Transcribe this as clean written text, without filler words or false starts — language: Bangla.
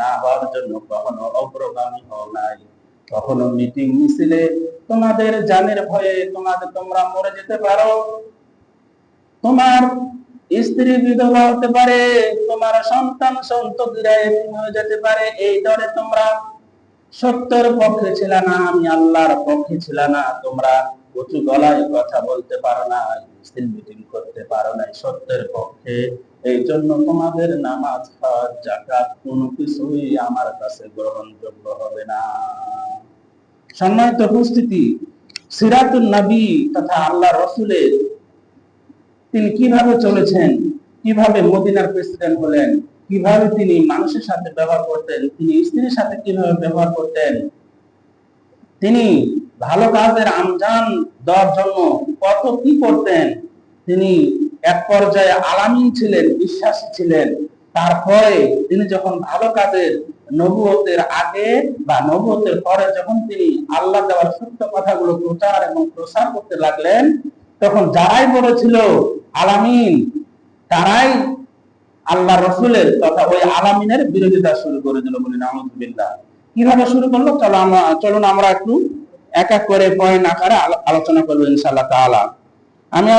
না হওয়ার জন্য কখনো অগ্রগামী হও নাই, কখনো মিটিং মিছিলে তোমাদের জানের ভয়ে তোমরা মরে যেতে পারো, তোমার স্ত্রী বিধবা হতে পারে, তোমার সন্তান সন্ততিরা এতিম হয়ে যেতে পারে, এই ডরে তোমরা সত্যের পক্ষে ছিল না, আমি আল্লাহর পক্ষে ছিল না, তোমরা উঁচু গলায় কথা বলতে পারো না, মিছিল মিটিং করতে পারো না সত্যের পক্ষে, এই জন্য তোমাদের নামাজ হজ যাকাত কোনো কিছুই আমার কাছে গ্রহণযোগ্য হবে না। সম্মানিত উপস্থিতি, সিরাতুন নবী তথা আল্লাহ রসুলের তিনি কিভাবে চলেছেন, কিভাবে মদিনার প্রেসিডেন্ট হলেন, কিভাবে তিনি মানুষের সাথে ব্যবহার করতেন, তিনি স্ত্রীর সাথে কিভাবে ব্যবহার করতেন, তিনি ভালো কাজের আঞ্জাম দেওয়ার জন্য কত কি করতেন, তিনি এক পর্যায়ে আলামিন ছিলেন, বিশ্বাসী ছিলেন, তারপরে তিনি যখন ভালো কাজের নবুয়তের আগে বা নবুয়তের পরে যখন তিনি আল্লাহ দেওয়ার সত্য কথাগুলো প্রচার এবং প্রসার করতে লাগলেন, তখন যারাই বলেছিল আলামিন, তারাই আল্লাহ রসুলের তথা ওই আলামিনের বিরোধিতা শুরু করে দিল। বলি নাউযুবিল্লাহ। কিভাবে শুরু করলো চলুন আমরা একটু এক এক করে পয়েন্ট আকারে আলোচনা করবো ইনশাআল্লাহ তাআলা। আমি